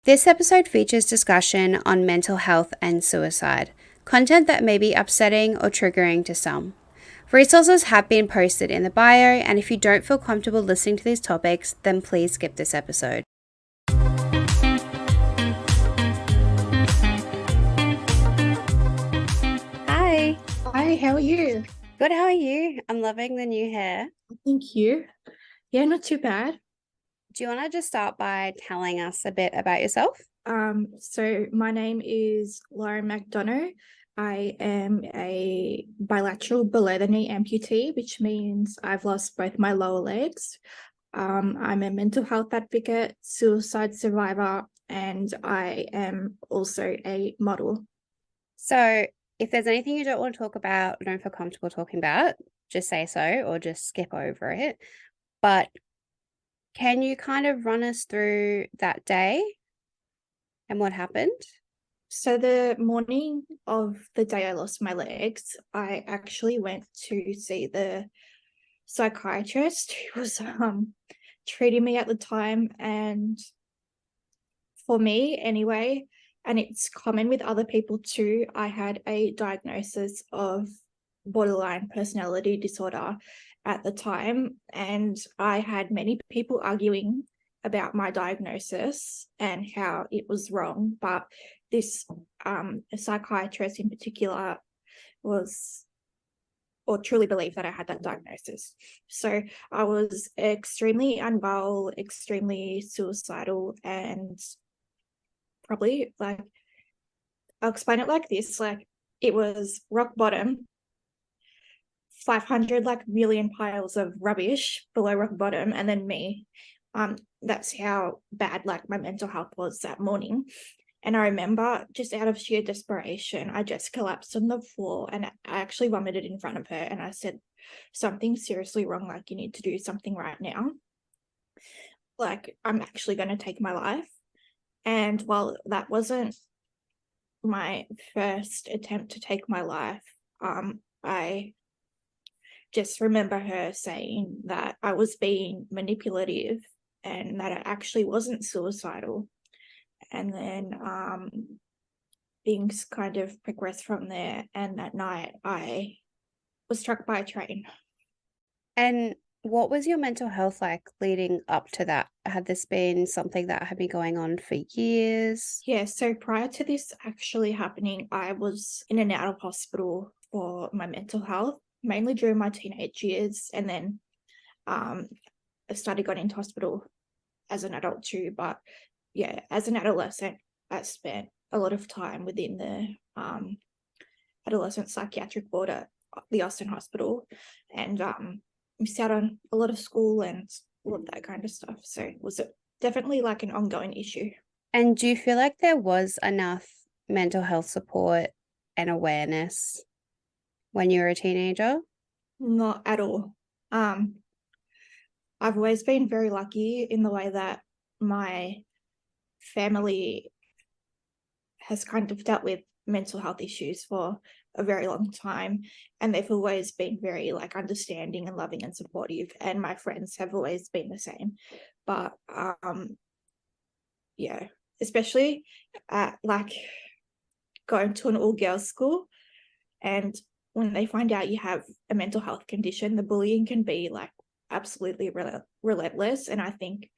This episode features discussion on mental health and suicide, content that may be upsetting or triggering to some. Resources have been posted in the bio, and if you don't feel comfortable listening to these topics, then please skip this episode. Hi. Hi, how are you? Good, how are you? I'm loving the new hair. Thank you. Yeah, not too bad. Do you want to just start by telling us a bit about yourself? So my name is Lauren McDonough. I am a bilateral below the knee amputee, which means I've lost both my lower legs. I'm a mental health advocate, suicide survivor, and I am also a model. So, if there's anything you don't want to talk about, or don't feel comfortable talking about, just say so or just skip over it. But can you kind of run us through that day and what happened? So the morning of the day I lost my legs, I actually went to see the psychiatrist who was treating me at the time, and for me anyway, and it's common with other people too, I had a diagnosis of borderline personality disorder at the time, and I had many people arguing about my diagnosis and how it was wrong, but this psychiatrist in particular was or truly believe that I had that diagnosis. So I was extremely unwell, extremely suicidal, and probably I'll explain it like this: like it was rock bottom, 500 million piles of rubbish below rock bottom, and then me. That's how bad my mental health was that morning. And I remember, just out of sheer desperation, I just collapsed on the floor and I actually vomited in front of her. And I said, something's seriously wrong. You need to do something right now. I'm actually going to take my life. And while that wasn't my first attempt to take my life, I just remember her saying that I was being manipulative and that I actually wasn't suicidal. And then things kind of progressed from there. And that night I was struck by a train. And what was your mental health like leading up to that? Had this been something that had been going on for years? Yeah, so prior to this actually happening, I was in and out of hospital for my mental health, mainly during my teenage years. And then I started going into hospital as an adult too. But yeah, as an adolescent, I spent a lot of time within the adolescent psychiatric ward at the Austin Hospital, and missed out on a lot of school and all of that kind of stuff. So it was definitely an ongoing issue. And do you feel like there was enough mental health support and awareness when you were a teenager? Not at all. I've always been very lucky in the way that my family has kind of dealt with mental health issues for a very long time, and they've always been very understanding and loving and supportive, and my friends have always been the same. But yeah, especially at going to an all-girls school, and when they find out you have a mental health condition, the bullying can be absolutely relentless. And I think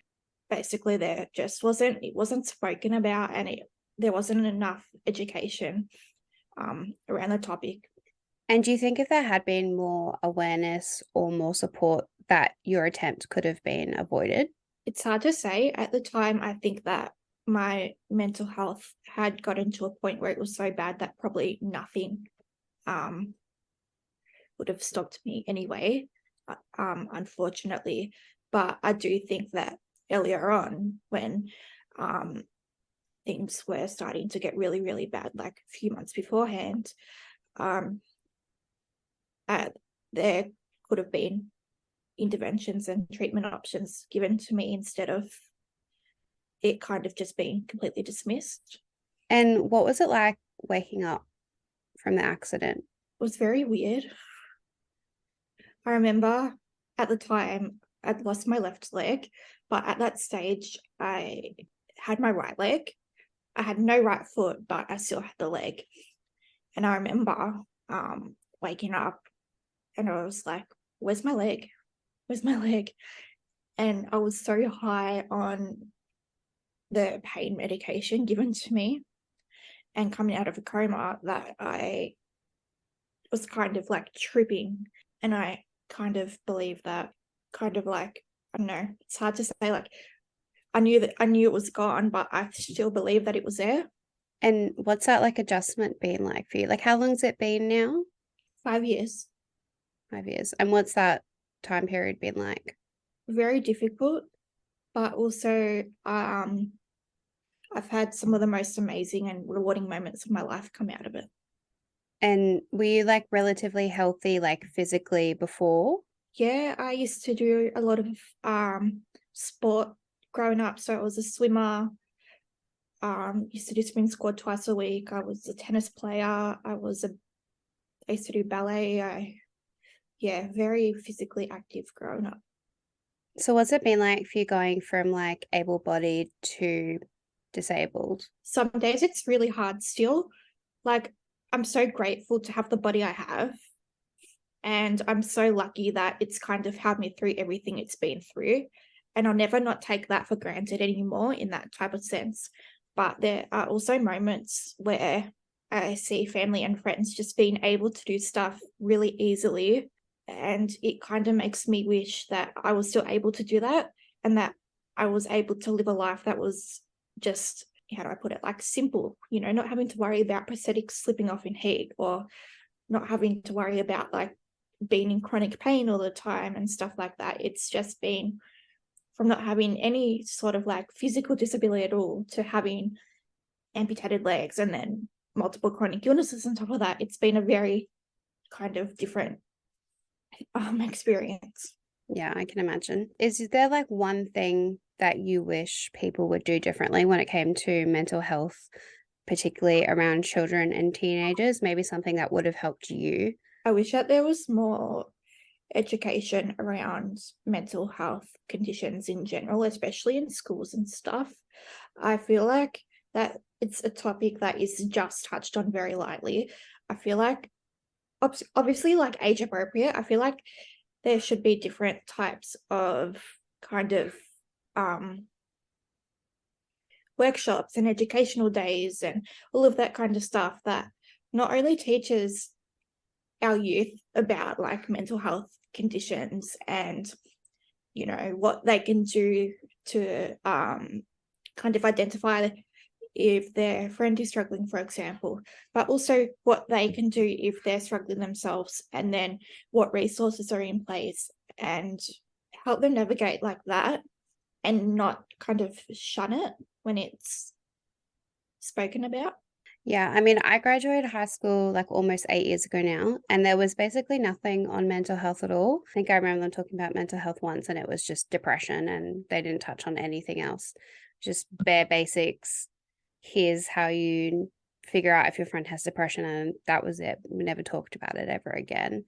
basically it wasn't spoken about, and there wasn't enough education around the topic. And do you think if there had been more awareness or more support that your attempt could have been avoided? It's hard to say. At the time, I think that my mental health had gotten to a point where it was so bad that probably nothing would have stopped me anyway, unfortunately. But I do think that earlier on, when things were starting to get really, really bad, a few months beforehand, there could have been interventions and treatment options given to me instead of it kind of just being completely dismissed. And what was it like waking up from the accident? It was very weird. I remember at the time I'd lost my left leg, but at that stage I had my right leg. I had no right foot, but I still had the leg. And I remember waking up and I was like, where's my leg? Where's my leg? And I was so high on the pain medication given to me and coming out of a coma that I was kind of like tripping. And I kind of believe that, kind of like, I don't know, it's hard to say, like, I knew it was gone, but I still believe that it was there. And what's that like adjustment been like for you? Like how long's it been now? 5 years. 5 years. And what's that time period been like? Very difficult, but also I've had some of the most amazing and rewarding moments of my life come out of it. And were you like relatively healthy, like physically before? Yeah, I used to do a lot of sport growing up. So I was a swimmer, used to do swim squad twice a week. I was a tennis player. I used to do ballet. Very physically active growing up. So what's it been like for you going from like able-bodied to disabled? Some days it's really hard still. Like, I'm so grateful to have the body I have. And I'm so lucky that it's kind of helped me through everything it's been through. And I'll never not take that for granted anymore in that type of sense. But there are also moments where I see family and friends just being able to do stuff really easily. And it kind of makes me wish that I was still able to do that and that I was able to live a life that was just, how do I put it, like simple, not having to worry about prosthetics slipping off in heat or not having to worry about like being in chronic pain all the time and stuff like that. It's just been from not having any sort of like physical disability at all to having amputated legs and then multiple chronic illnesses on top of that. It's been a very kind of different experience. Yeah, I can imagine. Is there like one thing that you wish people would do differently when it came to mental health, particularly around children and teenagers? Maybe something that would have helped you? I wish that there was more education around mental health conditions in general, especially in schools and stuff. I feel like that it's a topic that is just touched on very lightly. I feel like, obviously, like age appropriate, I feel like there should be different types of kind of workshops and educational days and all of that kind of stuff that not only teaches our youth about like mental health conditions and what they can do to kind of identify if their friend is struggling, for example, but also what they can do if they're struggling themselves, and then what resources are in place and help them navigate like that and not kind of shun it when it's spoken about. Yeah, I mean, I graduated high school like almost 8 years ago now, and there was basically nothing on mental health at all. I think I remember them talking about mental health once, and it was just depression, and they didn't touch on anything else. Just bare basics. Here's how you figure out if your friend has depression, and that was it. We never talked about it ever again.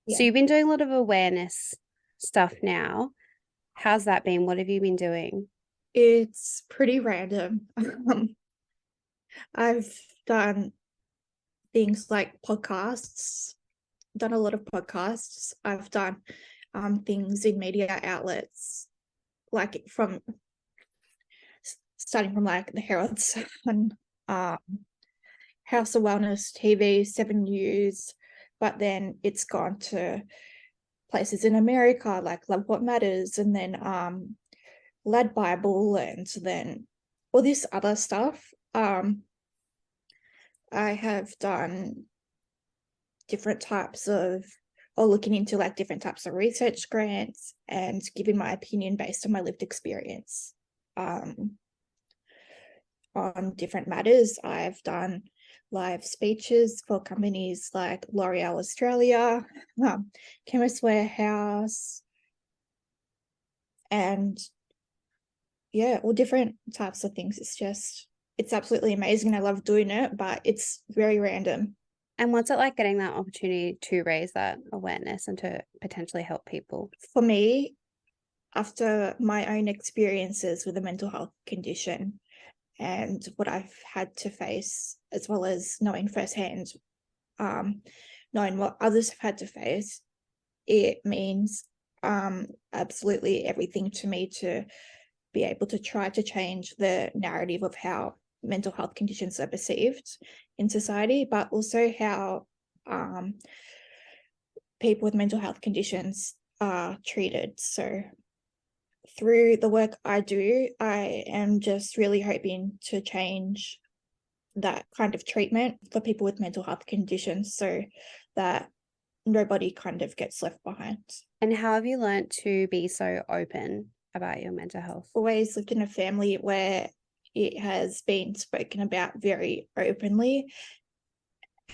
Yeah. So you've been doing a lot of awareness stuff now. How's that been? What have you been doing? It's pretty random. I've done things like podcasts, done a lot of podcasts. I've done things in media outlets, like from starting from like the Herald Sun, House of Wellness TV, 7 News, but then it's gone to places in America like Love What Matters, and then Lad Bible, and then all this other stuff. I have done different types of, or looking into like different types of research grants and giving my opinion based on my lived experience on different matters. I've done live speeches for companies like L'Oreal Australia, Chemist Warehouse, and all different types of things. It's absolutely amazing. I love doing it, but it's very random. And what's it like getting that opportunity to raise that awareness and to potentially help people? For me, after my own experiences with a mental health condition, and what I've had to face, as well as knowing firsthand, knowing what others have had to face, it means absolutely everything to me to be able to try to change the narrative of how mental health conditions are perceived in society, but also how people with mental health conditions are treated. So through the work I do, I am just really hoping to change that kind of treatment for people with mental health conditions so that nobody kind of gets left behind. And how have you learnt to be so open about your mental health? Always lived in a family where it has been spoken about very openly.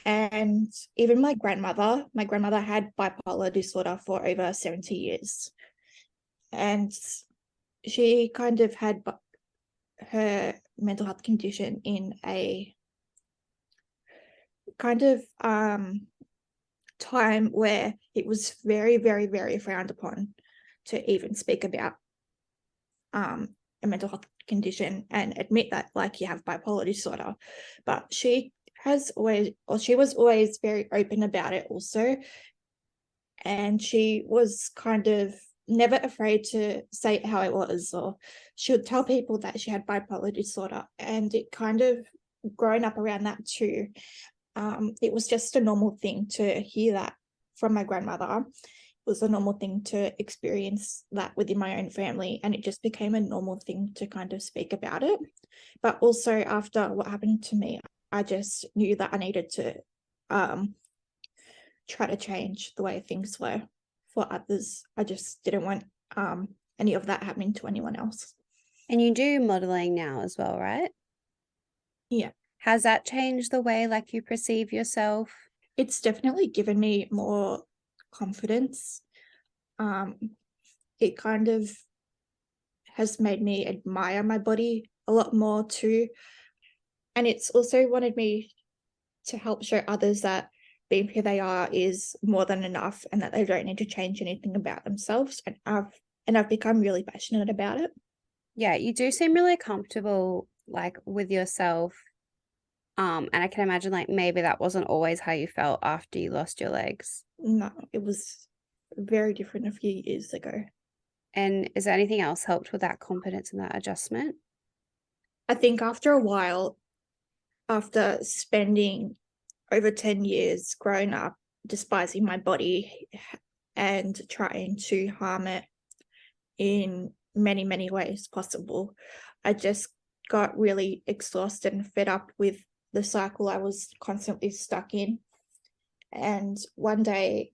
And even my grandmother had bipolar disorder for over 70 years. And she kind of had her mental health condition in a kind of time where it was very, very, very frowned upon to even speak about a mental health condition and admit that, like, you have bipolar disorder. But she was always very open about it also. And she was kind of never afraid to say how it was, or she would tell people that she had bipolar disorder. And it kind of grown up around that too. It was just a normal thing to hear that from my grandmother. It was a normal thing to experience that within my own family, and it just became a normal thing to kind of speak about it. But also after what happened to me, I just knew that I needed to try to change the way things were for others. I just didn't want any of that happening to anyone else. And you do modeling now as well, right? Yeah. Has that changed the way like you perceive yourself? It's definitely given me more confidence. It kind of has made me admire my body a lot more too. And it's also wanted me to help show others that being who they are is more than enough, and that they don't need to change anything about themselves. And I've become really passionate about it. Yeah, you do seem really comfortable like with yourself. And I can imagine like maybe that wasn't always how you felt after you lost your legs. No, it was very different a few years ago. And is there anything else helped with that confidence and that adjustment? I think after a while, after spending over 10 years growing up despising my body and trying to harm it in many, many ways possible, I just got really exhausted and fed up with the cycle I was constantly stuck in. And one day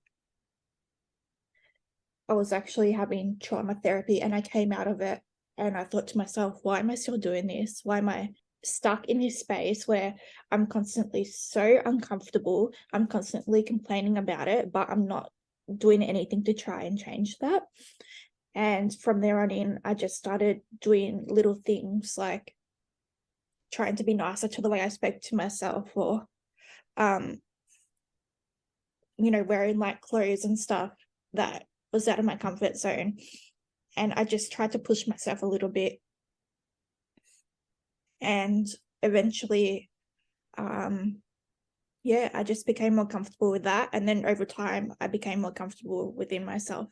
I was actually having trauma therapy, and I came out of it and I thought to myself, why am I still doing this? Why am I stuck in this space where I'm constantly so uncomfortable? I'm constantly complaining about it, but I'm not doing anything to try and change that. And from there on in, I just started doing little things like trying to be nicer to the way I spoke to myself, or wearing like clothes and stuff that was out of my comfort zone. And I just tried to push myself a little bit. And eventually, I just became more comfortable with that. And then over time, I became more comfortable within myself.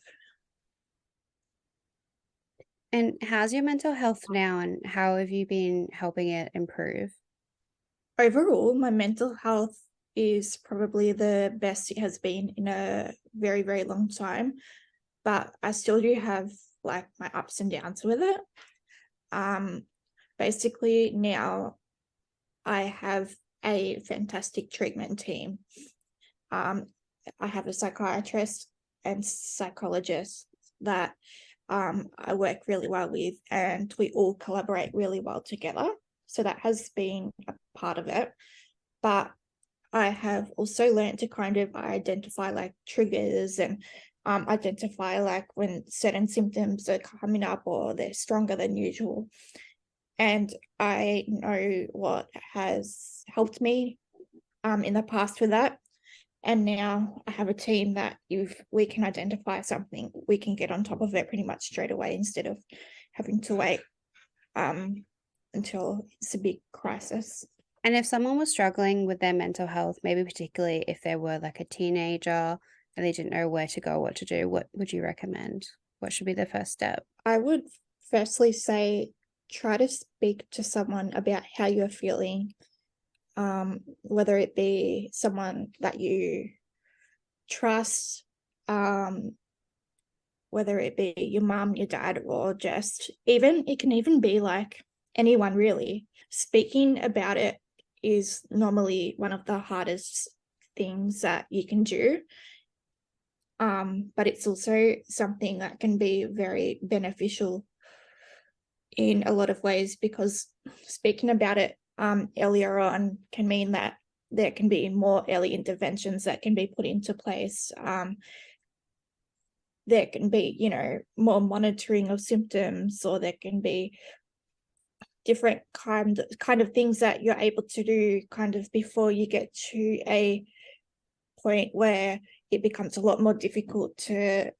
And how's your mental health now, and how have you been helping it improve? Overall, my mental health is probably the best it has been in a very, very long time. But I still do have like my ups and downs with it. Basically now I have a fantastic treatment team. I have a psychiatrist and psychologist that I work really well with, and we all collaborate really well together. So that has been a part of it. But I have also learned to kind of identify like triggers and identify like when certain symptoms are coming up or they're stronger than usual. And I know what has helped me in the past with that. And now I have a team that if we can identify something, we can get on top of it pretty much straight away instead of having to wait until it's a big crisis. And if someone was struggling with their mental health, maybe particularly if they were like a teenager and they didn't know where to go, what to do, what would you recommend? What should be the first step? I would firstly say try to speak to someone about how you're feeling, whether it be someone that you trust, whether it be your mum, your dad, or just it can even be like anyone really. Speaking about it is normally one of the hardest things that you can do. But it's also something that can be very beneficial in a lot of ways, because speaking about it earlier on can mean that there can be more early interventions that can be put into place. There can be, more monitoring of symptoms, or there can be different kind of things that you're able to do kind of before you get to a point where it becomes a lot more difficult to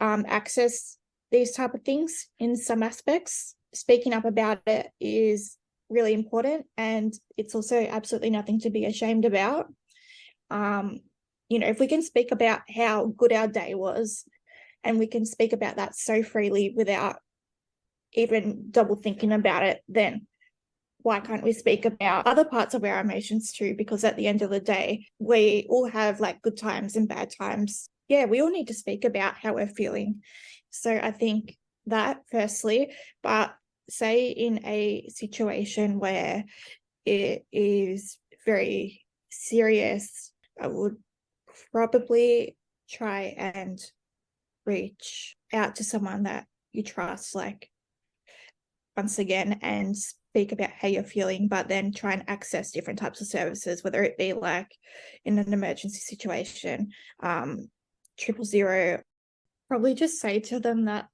access these type of things in some aspects. Speaking up about it is really important, and it's also absolutely nothing to be ashamed about. If we can speak about how good our day was, and we can speak about that so freely without even double thinking about it, then why can't we speak about other parts of our emotions too? Because at the end of the day, we all have like good times and bad times. Yeah, we all need to speak about how we're feeling. So I think that firstly, but say in a situation where it is very serious, I would probably try and reach out to someone that you trust, like once again, and speak about how you're feeling, but then try and access different types of services, whether it be like in an emergency situation, 000. Probably just say to them that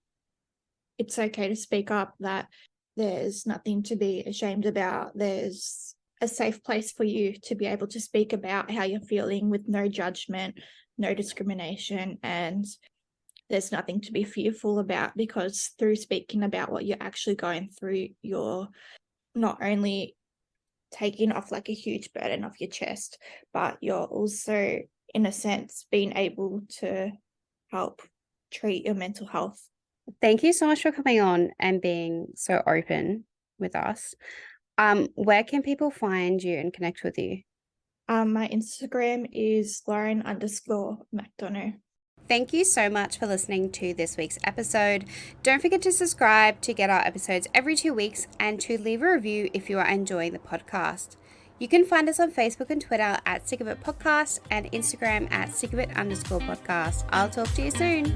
it's okay to speak up, that there's nothing to be ashamed about. There's a safe place for you to be able to speak about how you're feeling with no judgment, no discrimination, and there's nothing to be fearful about, because through speaking about what you're actually going through, you're not only taking off like a huge burden off your chest, but you're also, in a sense, being able to help treat your mental health. Thank you so much for coming on and being so open with us. Where can people find you and connect with you? My Instagram is Lauren_McDonough. Thank you so much for listening to this week's episode. Don't forget to subscribe to get our episodes every 2 weeks, and to leave a review if you are enjoying the podcast. You can find us on Facebook and Twitter at Sick of It Podcast, and Instagram at sickofit_podcast. I'll talk to you soon.